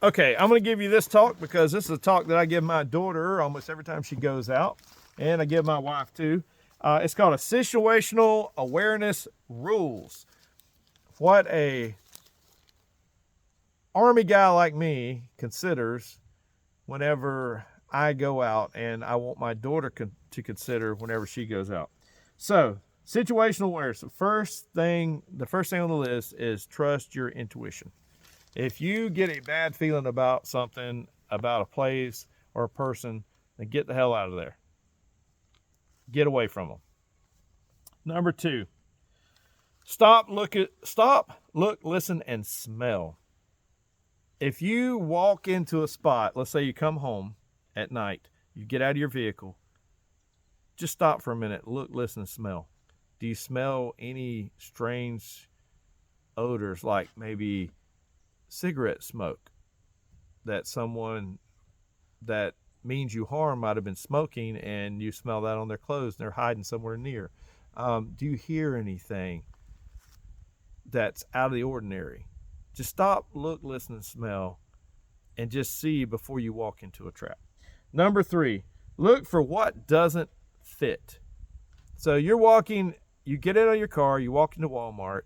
Okay, I'm going to give you this talk because this is a talk that I give my daughter almost every time she goes out, and I give my wife too. It's called a situational awareness rules. What a army guy like me considers whenever I go out, and I want my daughter to consider whenever she goes out. So, situational awareness. The first thing on the list is trust your intuition. If you get a bad feeling about something, about a place or a person, then get the hell out of there. Get away from them. Number two, stop, look, listen, and smell. If you walk into a spot, let's say you come home at night, you get out of your vehicle, just stop for a minute, look, listen, and smell. Do you smell any strange odors, like maybe cigarette smoke that someone that means you harm might have been smoking, and you smell that on their clothes and they're hiding somewhere near? Do you hear anything that's out of the ordinary? Just stop, look, listen, and smell, and just see before you walk into a trap. Number three, look for what doesn't fit. So you get out of your car, you walk into Walmart,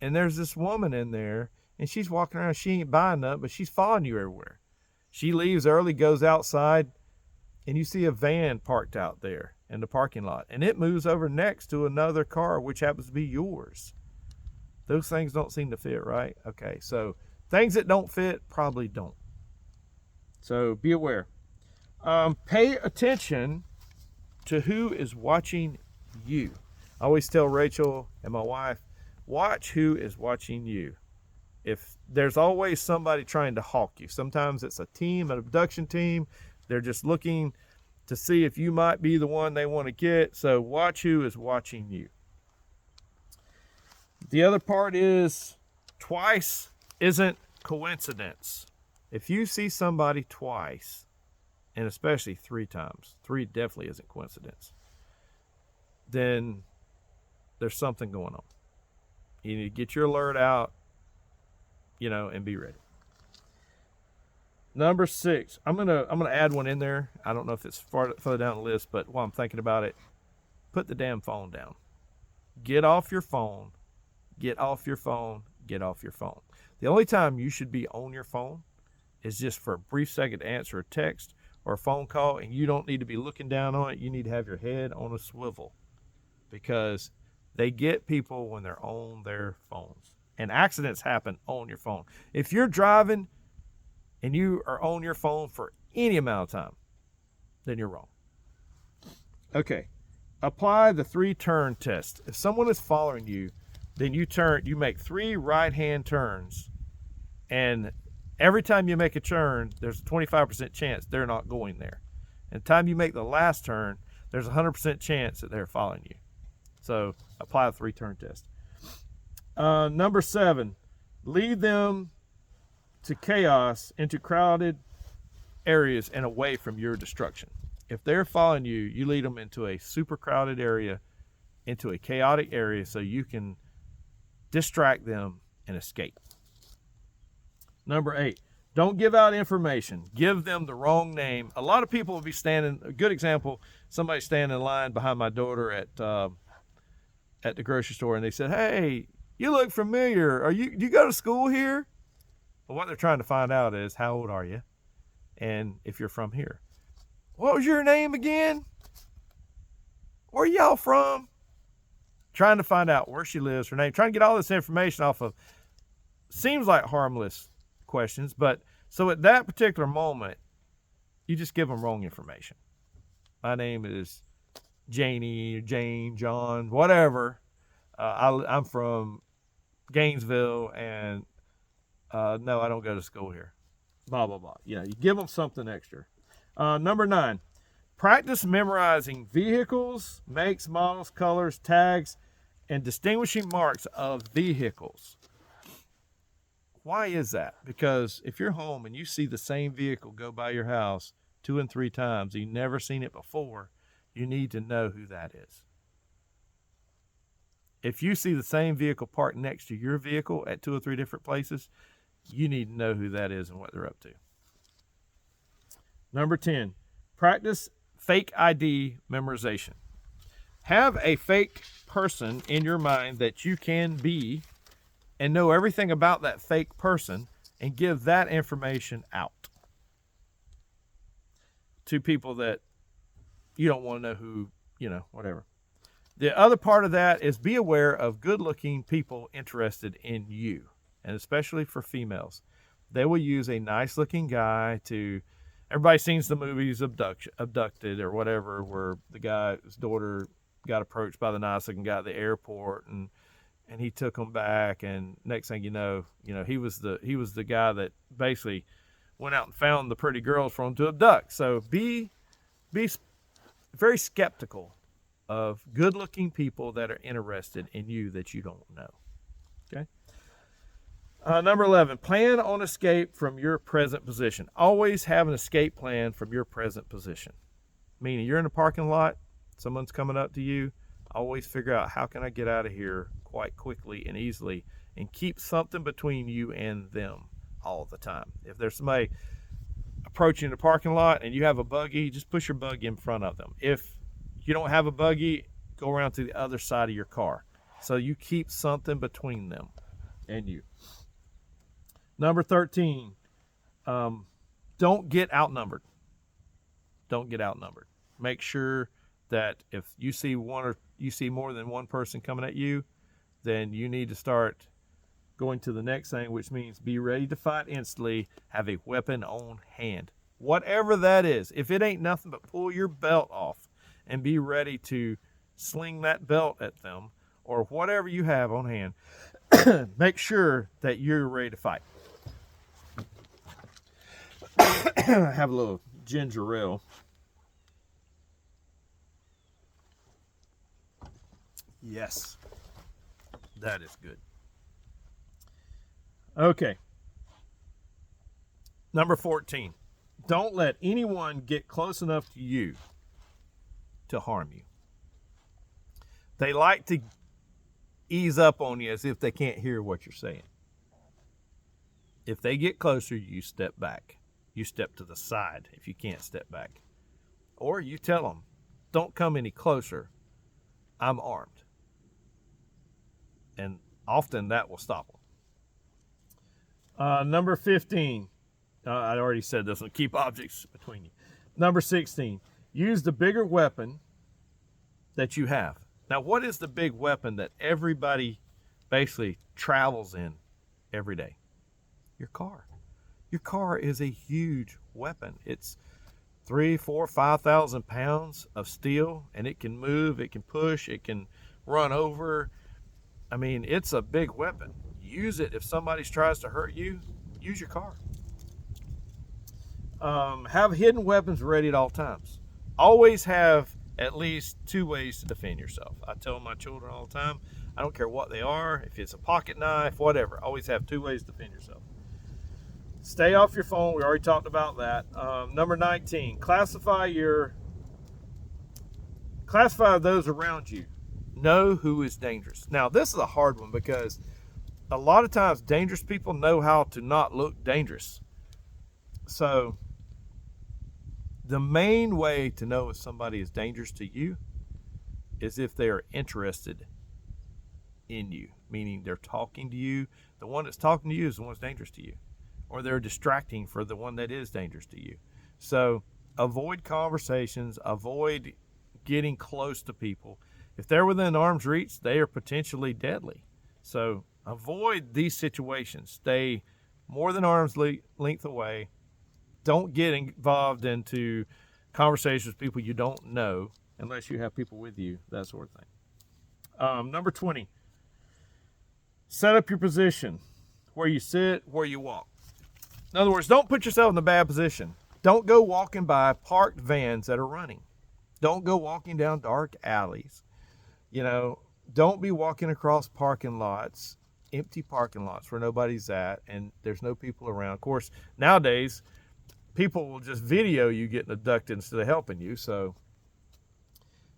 and there's this woman in there, and she's walking around. She ain't buying nothing, but she's following you everywhere. She leaves early, goes outside, and you see a van parked out there in the parking lot, and it moves over next to another car, which happens to be yours. Those things don't seem to fit, right? Okay, so things that don't fit probably don't. So be aware. Pay attention to who is watching you. I always tell Rachel and my wife, watch who is watching you. If there's always somebody trying to hawk you. Sometimes it's a team, an abduction team. They're just looking to see if you might be the one they want to get. So watch who is watching you. The other part is twice isn't coincidence. If you see somebody twice, and especially 3 times, 3 definitely isn't coincidence, then there's something going on. You need to get your alert out, and be ready. Number 6, I'm gonna add one in there. I don't know if it's further down the list, but while I'm thinking about it, put the damn phone down. Get off your phone. Get off your phone. Get off your phone. The only time you should be on your phone is just for a brief second to answer a text or a phone call, and you don't need to be looking down on it. You need to have your head on a swivel, because they get people when they're on their phones, and accidents happen on your phone. If you're driving and you are on your phone for any amount of time, then you're wrong. Okay, apply the 3-turn test. If someone is following you, then you make 3 right-hand turns, and every time you make a turn, there's a 25% chance they're not going there. And the time you make the last turn, there's a 100% chance that they're following you. So apply the 3-turn test. Number 7, lead them to chaos, into crowded areas and away from your destruction. If they're following you, you lead them into a super crowded area, into a chaotic area, so you can distract them and escape. Number 8, don't give out information. Give them the wrong name. A lot of people will be standing, a good example, somebody standing in line behind my daughter at the grocery store, and they said, "Hey, you look familiar. Do you go to school here?" Well, what they're trying to find out is, how old are you? And if you're from here. What was your name again? Where y'all from? Trying to find out where she lives, her name, trying to get all this information off of, seems like harmless questions, but so at that particular moment, you just give them wrong information. My name is Janie, Jane, John, whatever. I'm from Gainesville, and no, I don't go to school here. Blah, blah, blah. You give them something extra. Number 9, practice memorizing vehicles, makes, models, colors, tags, and distinguishing marks of vehicles. Why is that? Because if you're home and you see the same vehicle go by your house 2 and 3 times, you've never seen it before, you need to know who that is. If you see the same vehicle parked next to your vehicle at 2 or 3 different places, you need to know who that is and what they're up to. Number 10, practice fake ID memorization. Have a fake person in your mind that you can be and know everything about that fake person and give that information out to people that you don't want to know who, whatever. The other part of that is be aware of good-looking people interested in you, and especially for females. They will use a nice-looking guy to. Everybody seen the movies Abducted or whatever, where the guy's daughter got approached by the nice-looking guy at the airport, and he took them back, and next thing you know, he was the guy that basically went out and found the pretty girls for him to abduct. So be very skeptical of good-looking people that are interested in you that you don't know. Okay. Number 11, plan on escape from your present position. Always have an escape plan from your present position. Meaning you're in a parking lot, someone's coming up to you, always figure out how can I get out of here quite quickly and easily, and keep something between you and them all the time. If there's somebody approaching the parking lot and you have a buggy, just push your buggy in front of them. If you don't have a buggy, go around to the other side of your car. So you keep something between them and you. Number 13, don't get outnumbered. Don't get outnumbered. Make sure that if you see more than one person coming at you, then you need to start going to the next thing, which means be ready to fight instantly, have a weapon on hand. Whatever that is, if it ain't nothing but pull your belt off and be ready to sling that belt at them or whatever you have on hand, make sure that you're ready to fight. Have a little ginger ale. Yes, that is good. Okay. Number 14, don't let anyone get close enough to you to harm you. They like to ease up on you as if they can't hear what you're saying. If they get closer, you step back. You step to the side if you can't step back. Or you tell them, don't come any closer. I'm armed. And often that will stop them. Number 15. I already said this one. Keep objects between you. Number 16. Use the bigger weapon that you have. Now, what is the big weapon that everybody basically travels in every day? Your car. Your car is a huge weapon. It's 3, 4, 5,000 pounds of steel, and it can move, it can push, it can run over. I mean, it's a big weapon. Use it. If somebody tries to hurt you, use your car. Have hidden weapons ready at all times. Always have at least 2 ways to defend yourself. I tell my children all the time, I don't care what they are, if it's a pocket knife, whatever, always have 2 ways to defend yourself. Stay off your phone. We already talked about that. Number 19, classify those around you. Know who is dangerous. Now, this is a hard one because a lot of times dangerous people know how to not look dangerous. So the main way to know if somebody is dangerous to you is if they are interested in you, meaning they're talking to you. The one that's talking to you is the one that's dangerous to you, or they're distracting for the one that is dangerous to you. So avoid conversations, avoid getting close to people. If they're within arm's reach, they are potentially deadly. So avoid these situations. Stay more than arm's length away. Don't get involved into conversations with people you don't know unless you have people with you, that sort of thing. Number 20, set up your position, where you sit, where you walk. In other words, don't put yourself in a bad position. Don't go walking by parked vans that are running. Don't go walking down dark alleys. Don't be walking across parking lots, empty parking lots where nobody's at and there's no people around. Of course, nowadays, people will just video you getting abducted instead of helping you. So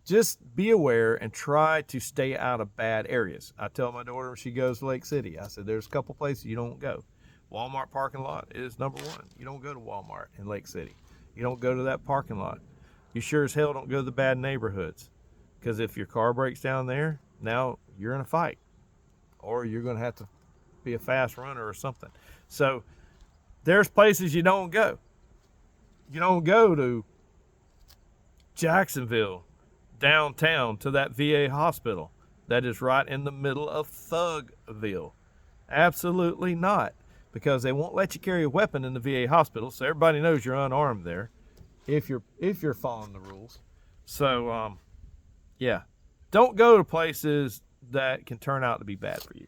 just be aware and try to stay out of bad areas. I tell my daughter when she goes to Lake City, I said, there's a couple places you don't go. Walmart parking lot is number one. You don't go to Walmart in Lake City. You don't go to that parking lot. You sure as hell don't go to the bad neighborhoods. Because if your car breaks down there, now you're in a fight. Or you're going to have to be a fast runner or something. So there's places you don't go. You don't go to Jacksonville, downtown, to that VA hospital that is right in the middle of Thugville. Absolutely not, because they won't let you carry a weapon in the VA hospital, so everybody knows you're unarmed there if you're following the rules. So yeah, don't go to places that can turn out to be bad for you.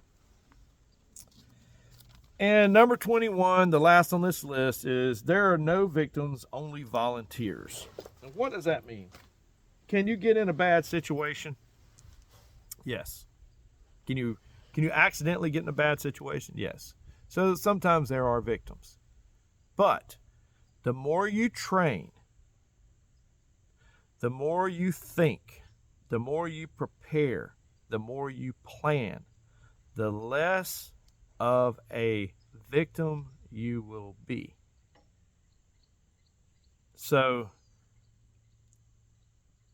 And number 21, the last on this list, is there are no victims, only volunteers. Now, what does that mean? Can you get in a bad situation? Yes. Can you accidentally get in a bad situation? Yes. So sometimes there are victims. But the more you train, the more you think, the more you prepare, the more you plan, the less of a victim you will be. So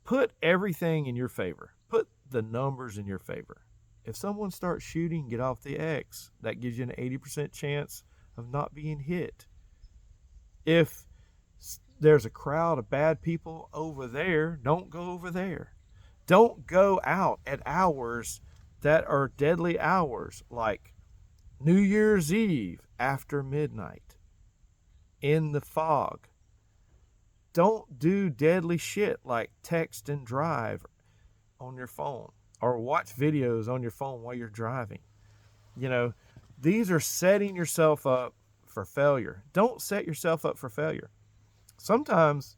put everything in your favor. Put the numbers in your favor. If someone starts shooting, get off the X. That gives you an 80% chance of not being hit. If there's a crowd of bad people over there, don't go over there. Don't go out at hours that are deadly hours, like New Year's Eve after midnight, in the fog. Don't do deadly shit like text and drive on your phone or watch videos on your phone while you're driving. You know, these are setting yourself up for failure. Don't set yourself up for failure. Sometimes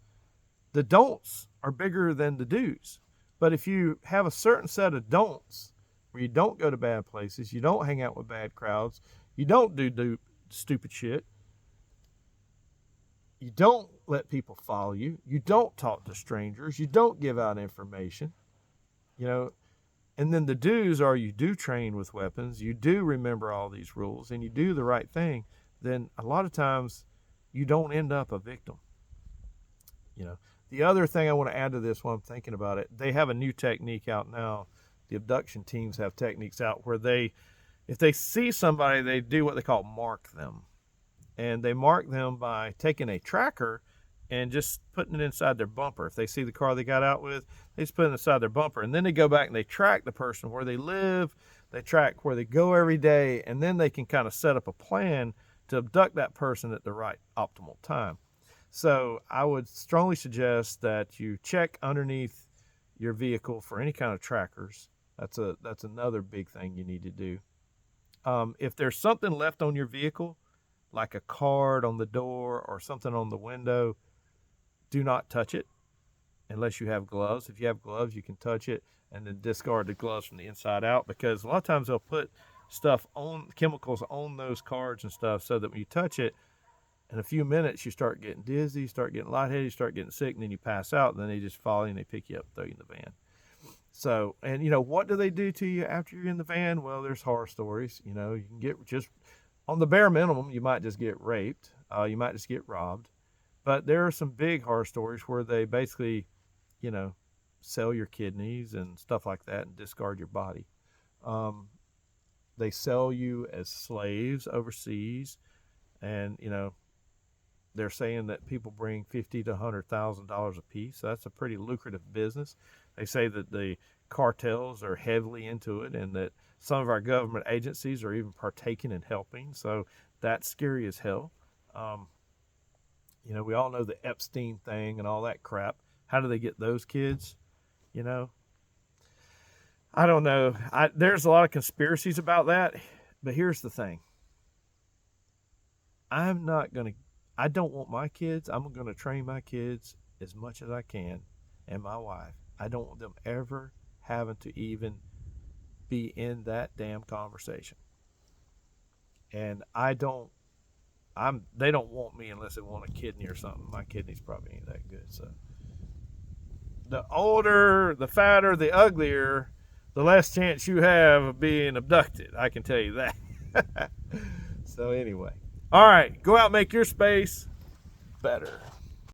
the don'ts are bigger than the do's. But if you have a certain set of don'ts, where you don't go to bad places, you don't hang out with bad crowds, you don't do stupid shit, you don't let people follow you, you don't talk to strangers, you don't give out information, you know, and then the do's are you do train with weapons, you do remember all these rules, and you do the right thing, then a lot of times you don't end up a victim. You know, the other thing I want to add to this while I'm thinking about it, they have a new technique out now. The abduction teams have techniques out where if they see somebody, they do what they call mark them. And they mark them by taking a tracker and just putting it inside their bumper. If they see the car they got out with, they just put it inside their bumper. And then they go back and they track the person where they live, they track where they go every day, and then they can kind of set up a plan to abduct that person at the right optimal time. So I would strongly suggest that you check underneath your vehicle for any kind of trackers. That's another big thing you need to do. If there's something left on your vehicle, like a card on the door or something on the window, do not touch it unless you have gloves. If you have gloves, you can touch it and then discard the gloves from the inside out, because a lot of times they'll put chemicals on those cards and stuff so that when you touch it, in a few minutes you start getting dizzy, you start getting lightheaded, you start getting sick, and then you pass out, and then they just follow you and they pick you up and throw you in the van. So, and what do they do to you after you're in the van? Well, there's horror stories. You can get just on the bare minimum, you might just get raped. You might just get robbed. But there are some big horror stories where they basically, sell your kidneys and stuff like that and discard your body. They sell you as slaves overseas, and, they're saying that people bring $50,000 to $100,000 a piece. So that's a pretty lucrative business. They say that the cartels are heavily into it, and that some of our government agencies are even partaking and helping. So that's scary as hell. We all know the Epstein thing and all that crap. How do they get those kids? I don't know. There's a lot of conspiracies about that, but here's the thing. I don't want my kids. I'm going to train my kids as much as I can, and my wife. I don't want them ever having to even be in that damn conversation. And they don't want me unless they want a kidney or something. My kidneys probably ain't that good. So the older, the fatter, the uglier, the less chance you have of being abducted. I can tell you that. So anyway. All right, go out and make your space better.